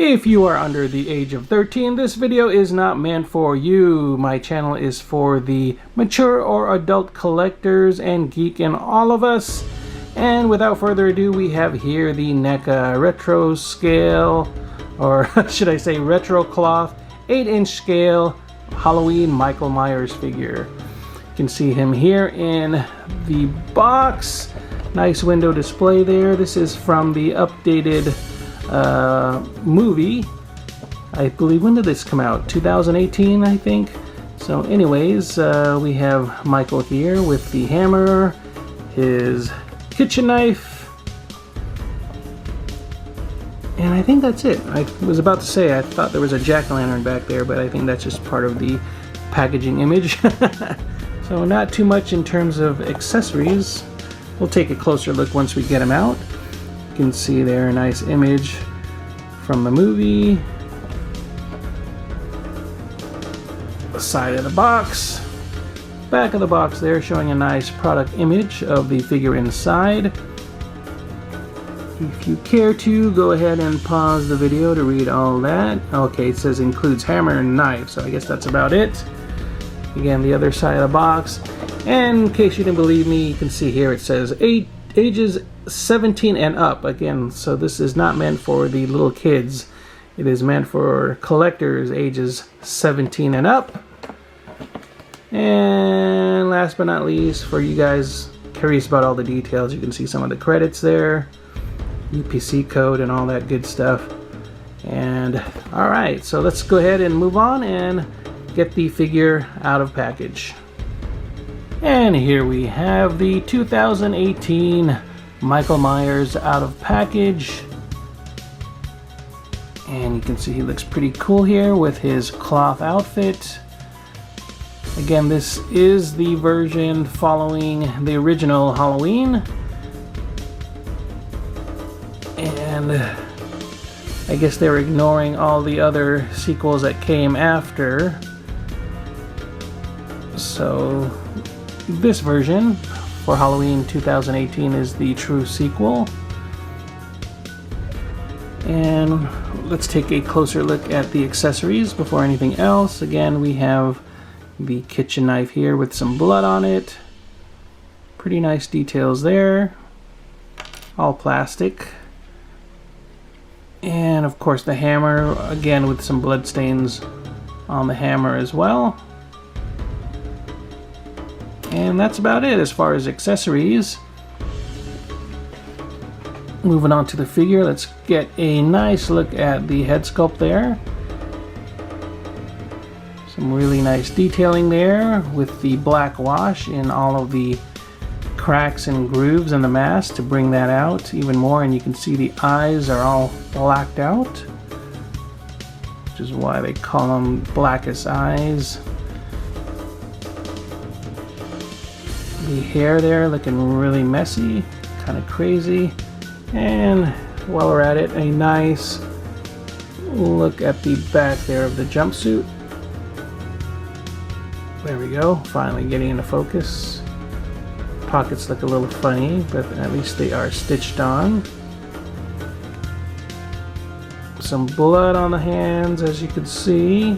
If you are under the age of 13, this video is not meant for you. My channel is for the mature or adult collectors and geek in all of us. And without further ado, we have here the NECA retro scale, or should I say retro cloth, 8-inch scale Halloween Michael Myers figure. You can see him here in the box. Nice window display there. This is from the updated movie. I believe, when did this come out? 2018, I think. So anyways, we have Michael here with the hammer, his kitchen knife, and I think that's it. I was about to say I thought there was a jack-o'-lantern back there, but I think that's just part of the packaging image. So not too much in terms of accessories. We'll take a closer look once we get them out. You can see there a nice image from the movie. The side of the box. Back of the box there showing a nice product image of the figure inside. If you care to, go ahead and pause the video to read all that. Okay, it says includes hammer and knife, so I guess that's about it. Again, the other side of the box. And in case you didn't believe me, you can see here it says ages 17 and up. Again, so this is not meant for the little kids. It is meant for collectors ages 17 and up. And last but not least, for you guys curious about all the details, you can see some of the credits there, UPC code and all that good stuff. And alright, so let's go ahead and move on and get the figure out of package. And here we have the 2018 Michael Myers out of package. And you can see he looks pretty cool here with his cloth outfit. Again, this is the version following the original Halloween. And I guess they're ignoring all the other sequels that came after. So this version for Halloween 2018 is the true sequel. And let's take a closer look at the accessories before anything else. Again, we have the kitchen knife here with some blood on it. Pretty nice details there. All plastic. And of course the hammer, again with some blood stains on the hammer as well. And that's about it as far as accessories. Moving on to the figure, let's get a nice look at the head sculpt there. Some really nice detailing there with the black wash in all of the cracks and grooves in the mask to bring that out even more. And you can see the eyes are all blacked out, which is why they call them blackest eyes. The hair there looking really messy, kind of crazy. And while we're at it, a nice look at the back there of the jumpsuit. There we go, finally getting into focus. Pockets look a little funny, but at least they are stitched on. Some blood on the hands, as you can see.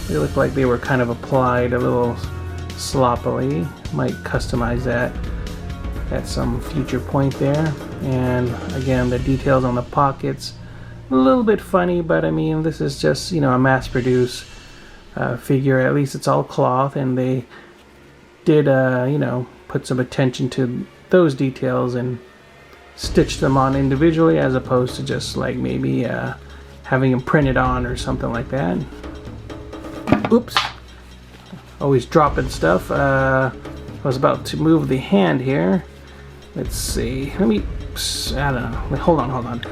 They look like they were kind of applied a little sloppily. Might customize that at some future point there. And again, the details on the pockets, a little bit funny, but I mean, this is just, you know, a mass-produced figure. At least it's all cloth, and they did, you know, put some attention to those details and stitch them on individually, as opposed to just like maybe having them printed on or something like that. Oops. Always dropping stuff. I was about to move the hand here. Let's see. Let me, I don't know. Hold on.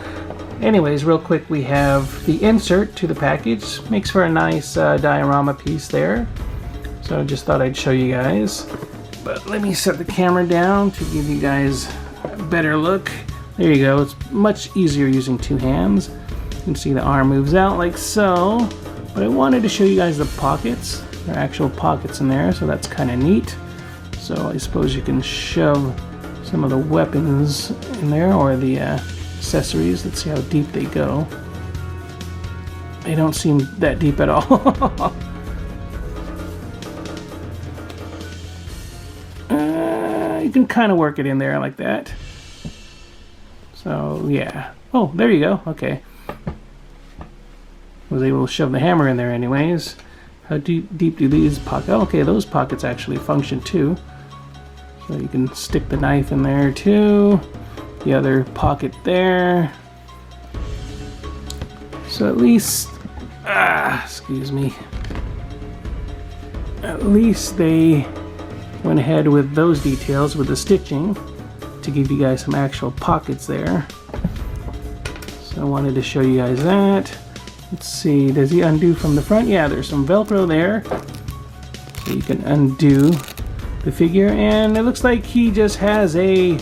Anyways, real quick, we have the insert to the package. Makes for a nice diorama piece there. So just thought I'd show you guys. But let me set the camera down to give you guys a better look. There you go. It's much easier using two hands. You can see the arm moves out like so. But I wanted to show you guys the pockets. There are actual pockets in there, so that's kind of neat. So I suppose you can shove some of the weapons in there, or the accessories. Let's see how deep they go. They don't seem that deep at all. You can kind of work it in there like that. So yeah. Oh, there you go. Okay. Was able to shove the hammer in there anyways. How deep do these pockets? Oh, okay, those pockets actually function too. So you can stick the knife in there too. The other pocket there. So at least, excuse me. At least they went ahead with those details with the stitching to give you guys some actual pockets there. So I wanted to show you guys that. Let's see, does he undo from the front? Yeah, there's some Velcro there. So you can undo the figure, and it looks like he just has a,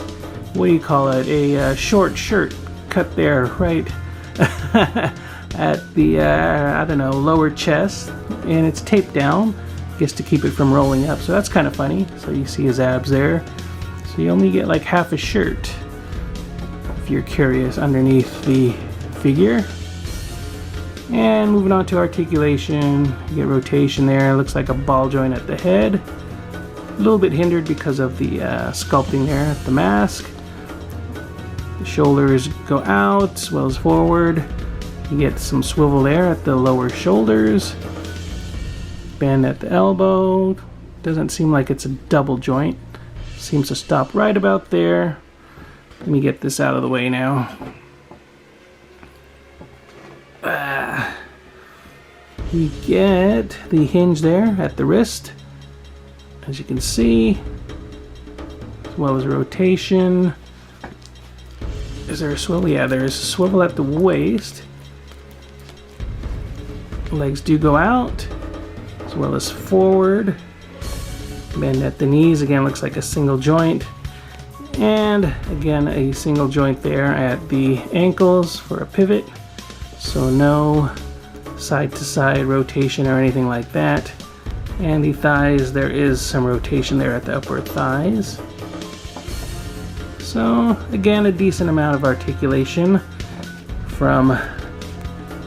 what do you call it, a short shirt cut there, right at the, I don't know, lower chest, and it's taped down, I guess to keep it from rolling up. So that's kind of funny. So you see his abs there. So you only get like half a shirt, if you're curious, underneath the figure. And moving on to articulation, you get rotation there. It looks like a ball joint at the head. A little bit hindered because of the sculpting there at the mask. The shoulders go out as well as forward. You get some swivel there at the lower shoulders. Bend at the elbow. Doesn't seem like it's a double joint. Seems to stop right about there. Let me get this out of the way now. You get the hinge there at the wrist, as you can see, as well as rotation. Is there a swivel? Yeah, there's a swivel at the waist. Legs do go out, as well as forward. Bend at the knees, again looks like a single joint. And again, a single joint there at the ankles for a pivot. So no side to side rotation or anything like that. And the thighs, there is some rotation there at the upper thighs. So again, a decent amount of articulation from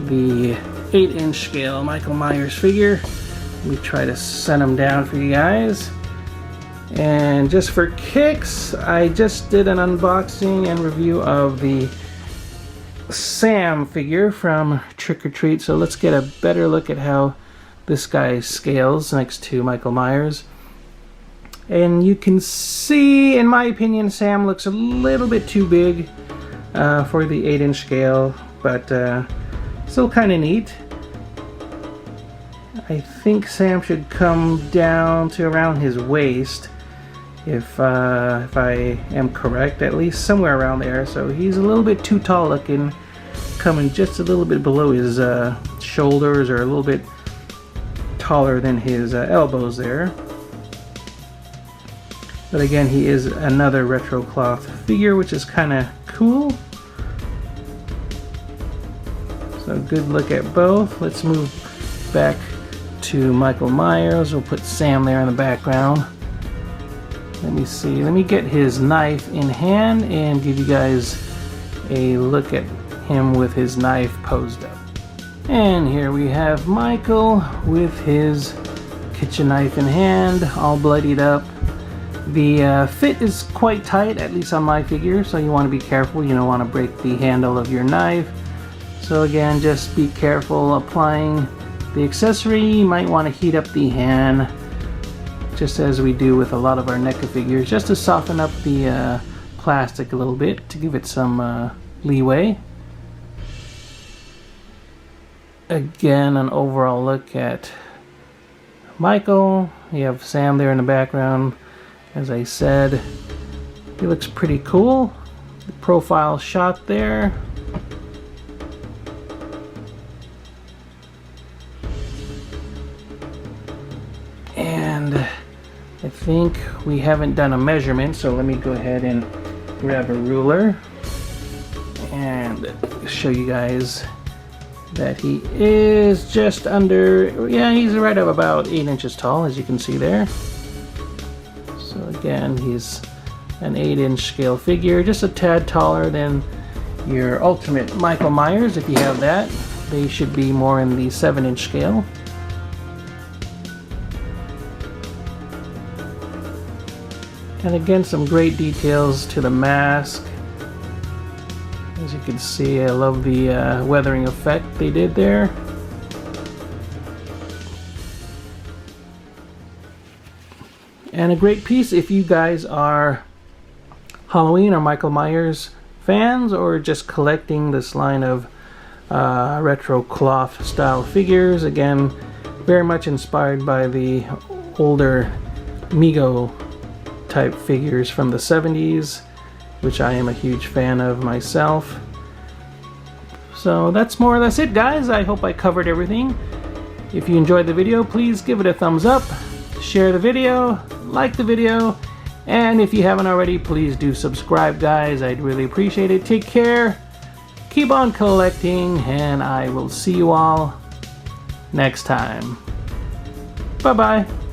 the 8-inch scale Michael Myers figure. Let me try to set them down for you guys. And just for kicks, I just did an unboxing and review of the Sam figure from Trick or Treat, so let's get a better look at how this guy scales next to Michael Myers. And you can see, in my opinion, Sam looks a little bit too big for the 8-inch scale, but still kind of neat. I think Sam should come down to around his waist, if I am correct, at least somewhere around there. So he's a little bit too tall looking, coming just a little bit below his shoulders, or a little bit taller than his elbows there. But again, he is another retro cloth figure, which is kind of cool. So good look at both. Let's move back to Michael Myers. We'll put Sam there in the background. Let me see. Let me get his knife in hand and give you guys a look at him with his knife posed up. And here we have Michael with his kitchen knife in hand, all bloodied up. The fit is quite tight, at least on my figure, so you want to be careful. You don't want to break the handle of your knife. So again, just be careful applying the accessory. You might want to heat up the hand, just as we do with a lot of our NECA figures, just to soften up the plastic a little bit, to give it some leeway. Again, an overall look at Michael. You have Sam there in the background. As I said, he looks pretty cool. The profile shot there. And I think we haven't done a measurement, so let me go ahead and grab a ruler and show you guys that he is just under, yeah, he's right up about 8 inches tall, as you can see there. So again, he's an 8-inch scale figure, just a tad taller than your Ultimate Michael Myers, if you have that. They should be more in the 7-inch scale. And again, some great details to the mask. As you can see, I love the weathering effect they did there. And a great piece if you guys are Halloween or Michael Myers fans, or just collecting this line of retro cloth style figures. Again, very much inspired by the older Mego type figures from the 70s, which I am a huge fan of myself. So that's more or less it, guys. I hope I covered everything. If you enjoyed the video, please give it a thumbs up, share the video, like the video, and if you haven't already, please do subscribe, guys. I'd really appreciate it. Take care, keep on collecting, and I will see you all next time. Bye-bye.